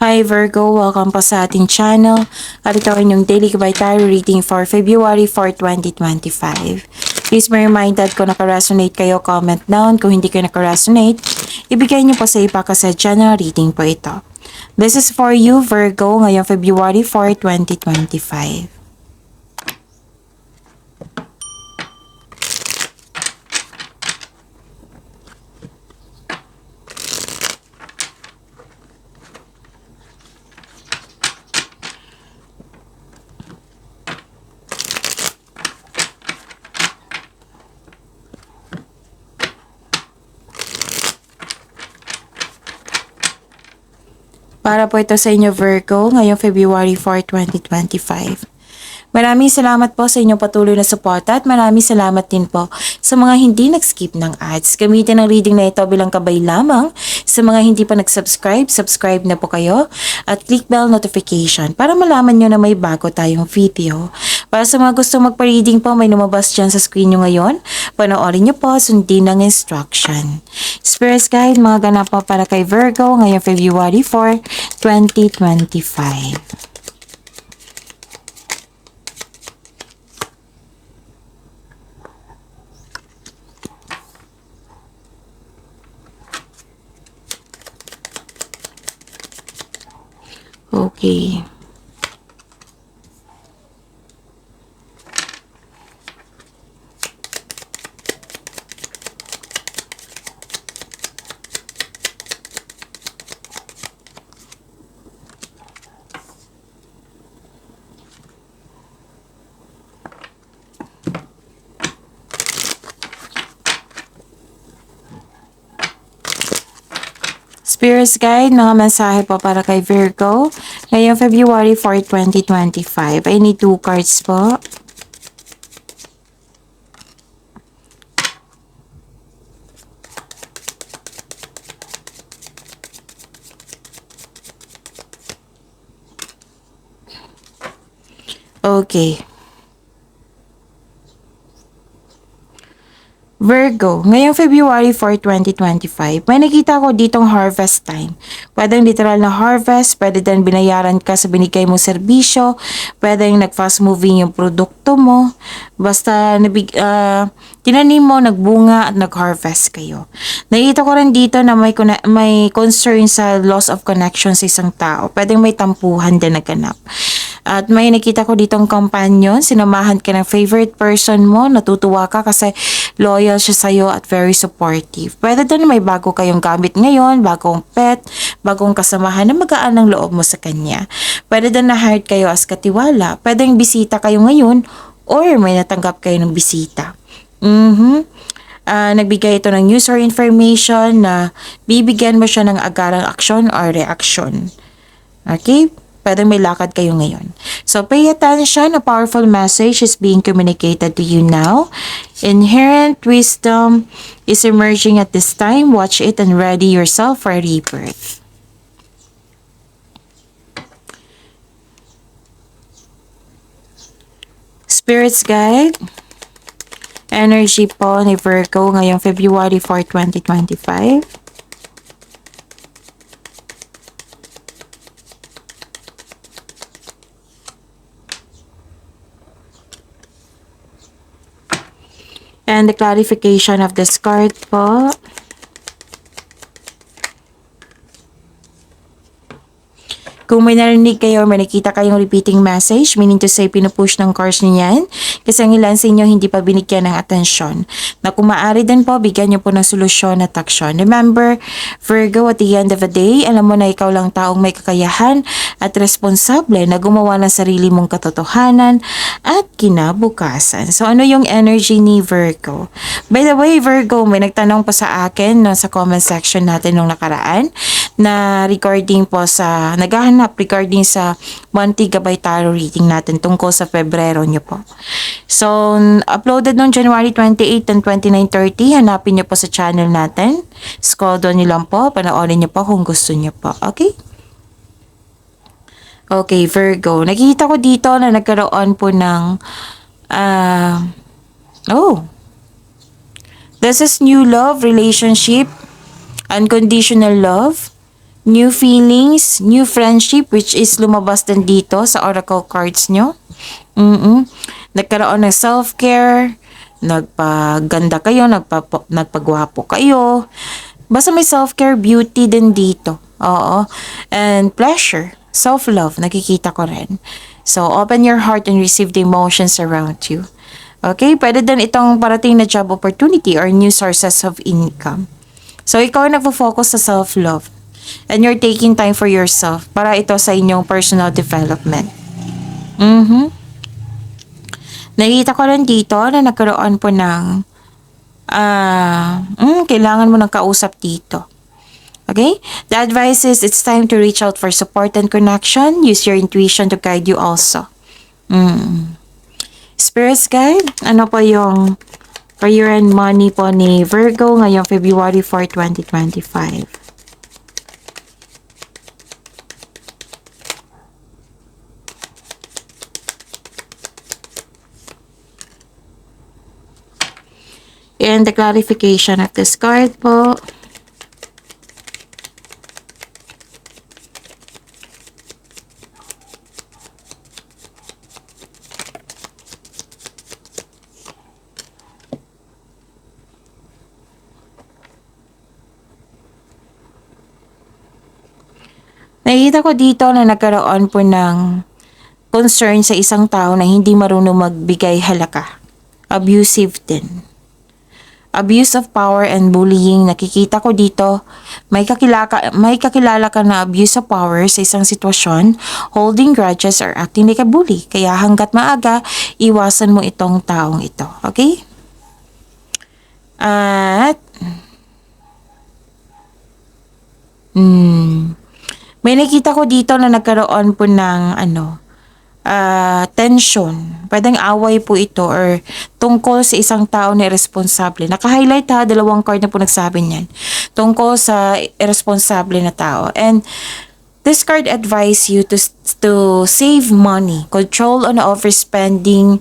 Hi Virgo, welcome po sa ating channel. At ito ay inyong daily Kabaytari reading for February 4, 2025. Please be reminded kung naka-resonate kayo, comment down. Kung hindi kayo naka-resonate, ibigay niyo po sa iba kasi general reading po ito. This is for you Virgo ngayong February 4, 2025. Para po ito sa inyo Virgo ngayong February 4, 2025. Maraming salamat po sa inyong patuloy na suporta at maraming salamat din po sa mga hindi nag-skip ng ads. Gamitin ang reading na ito bilang kabay lamang. Sa mga hindi pa nag-subscribe, subscribe na po kayo at click bell notification para malaman nyo na may bago tayong video. Para sa mga gusto magpa-reading po, may lumabas dyan sa screen nyo ngayon. Panoorin nyo po, sundin ang instruction. Spirit Guide, mga ganap po para kay Virgo ngayong February 4, 2025. Okay. Spirit Guide, mga mensahe po para kay Virgo. Ngayong February 4, 2025. I need 2 cards po. Okay. Virgo, ngayong February 4, 2025, may nakita ko ditong harvest time. Pwedeng literal na harvest, pwede din binayaran ka sa binigay mong serbisyo, pwedeng nag-fast moving yung produkto mo, basta tinanim mo, nagbunga at nag-harvest kayo. Nakita ko rin dito na may concern sa loss of connection sa isang tao. Pwedeng may tampuhan din naganap. At may nakita ko ditong companion, sinamahan ka ng favorite person mo, natutuwa ka kasi loyal siya sa'yo at very supportive. Pwede din may bago kayong gamit ngayon, bagong pet, bagong kasamahan na magaan ng loob mo sa kanya. Pwede din na-hired kayo as katiwala, pwedeng bisita kayo ngayon or may natanggap kayo ng bisita. Nagbigay ito ng news or information na bibigyan mo siya ng agarang aksyon or reaksyon. Okay? Pwede may lakad kayo ngayon. So, pay attention. A powerful message is being communicated to you now. Inherent wisdom is emerging at this time. Watch it and ready yourself for rebirth. Spirit's Guide. Energy po ni Virgo ngayong February 4, 2025. And the clarification of this card po. Kung may narinig kayo or may nakita kayong repeating message, meaning to say pinupush ng cards niyan, kasi ang ilan sa inyo hindi pa binigyan ng atensyon. Na kung maaari din po, bigyan niyo po ng solusyon at aksyon. Remember, Virgo, at the end of the day, alam mo na ikaw lang taong may kakayahan at responsable na gumawa ng sarili mong katotohanan at kinabukasan. So, ano yung energy ni Virgo? By the way, Virgo, may nagtanong pa sa akin no, sa comment section natin nung nakaraan na regarding po sa, naghahanap regarding sa monthly Kabaytari reading natin tungkol sa Pebrero nyo po. So, uploaded noong January 28 and 29:30. Hanapin nyo po sa channel natin. Scroll down nyo lang po. Panoorin nyo po kung gusto nyo po. Okay? Okay, Virgo. Nakikita ko dito na nagkaroon po ng this is new love, relationship, unconditional love. new feelings, new friendship, which is lumabas din dito sa oracle cards nyo. Nagkaroon ng self-care, nagpaganda kayo, nagpagwapo kayo. Basta may self-care, beauty din dito. Oo. And pleasure, self-love, nakikita ko rin. So, open your heart and receive the emotions around you. Okay? Pwede din itong parating na job opportunity or new sources of income. So, ikaw ay nagpo-focus sa self-love. And you're taking time for yourself para ito sa inyong personal development. Nakita ko rin dito na nagkaroon po ng kailangan mo ng kausap dito. Okay? The advice is it's time to reach out for support and connection. Use your intuition to guide you also. Spirits guide, ano po yung career and money po ni Virgo ngayong February 4, 2025? And the clarification of this card po. Nakikita ko dito na nagkaroon po ng concern sa isang tao na hindi marunong magbigay halaka. Abusive din. Abuse of power and bullying. Nakikita ko dito, may kakilala ka na abuse of power sa isang sitwasyon, holding grudges or acting like a bully. Kaya hanggat maaga, iwasan mo itong taong ito. Okay? At may nakita ko dito na nagkaroon po ng tension. Pwedeng away po ito or tungkol sa isang tao na irresponsable. Naka-highlight ha, dalawang card na po nagsabi niyan. Tungkol sa irresponsable na tao. And this card advise you to save money, control on overspending,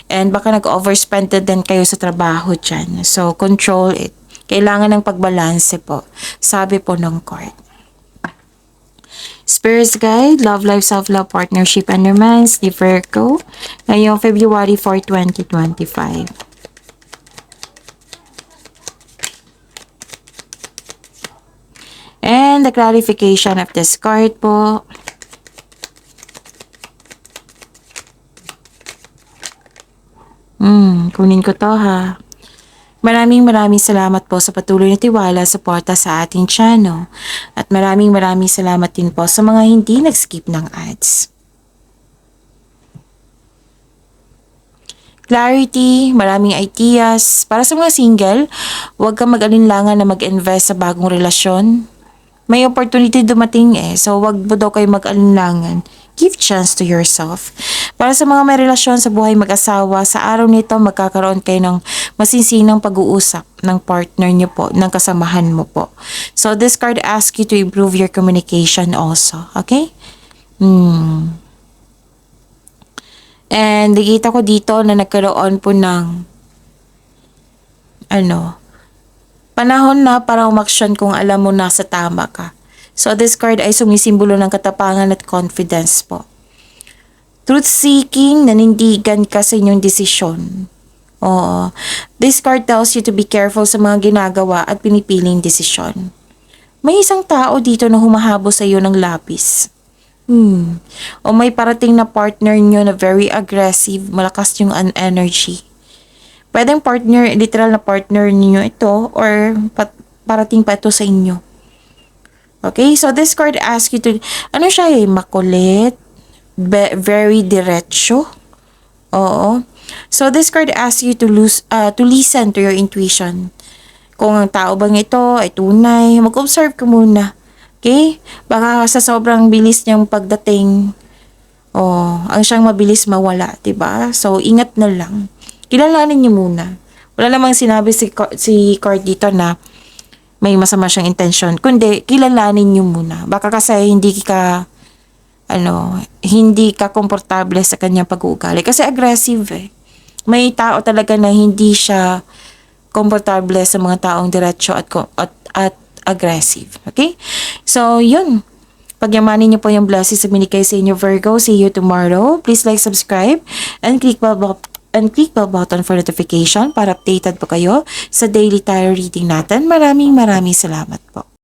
and baka nag-overspend din kayo sa trabaho dyan. So, control it. Kailangan ng pagbalanse po. Sabi po ng card. Spirits Guide, Love Life, Self-Love, Partnership, and Romance ni Virgo ngayong February 4, 2025. And the clarification of this card po. Kunin ko to ha. Maraming salamat po sa patuloy na tiwala, suporta sa ating channel. At maraming salamat din po sa mga hindi nag-skip ng ads. Clarity, maraming ideas. Para sa mga single, huwag kang mag-alinlangan na mag-invest sa bagong relasyon. May opportunity dumating so huwag mo daw kayo mag-alinlangan. Give chance to yourself. Para sa mga may relasyon sa buhay mag-asawa, sa araw nito magkakaroon kayo ng masinsinang pag-uusap ng partner niyo po, ng kasamahan mo po. So this card asks you to improve your communication also. Okay? And nakita ko dito na nagkaroon po ng panahon na para umaksyon kung alam mo nasa tama ka. So this card ay sumisimbolo ng katapangan at confidence po. Truth-seeking, nanindigan ka sa inyong desisyon. Oo. This card tells you to be careful sa mga ginagawa at pinipiling desisyon. May isang tao dito na humahabo sa iyo ng lapis. O may parating na partner nyo na very aggressive, malakas yung energy. Pwedeng partner, literal na partner niyo ito or parating pa ito sa inyo. Okay, so this card asks you to, makulit, very diretso. Oo. So this card asks you to listen to your intuition. Kung ang tao bang ito ay tunay, mag-observe ka muna. Okay? Baka sa sobrang bilis niyang pagdating, ang siyang mabilis mawala, 'di ba? So ingat na lang. Kilalanin niyo muna. Wala namang sinabi si card dito na may masama siyang intention, kundi kilalanin niyo muna. Baka kasi hindi ka komportable sa kanyang pag-uugali kasi aggressive May tao talaga na hindi siya komportable sa mga taong diretso at aggressive. Okay? So, yun. Pagyamanin niyo po yung blessings na binigay sa inyo, Virgo. See you tomorrow. Please like, subscribe, and click bell button for notification para updated po kayo sa daily tarot reading natin. Maraming salamat po.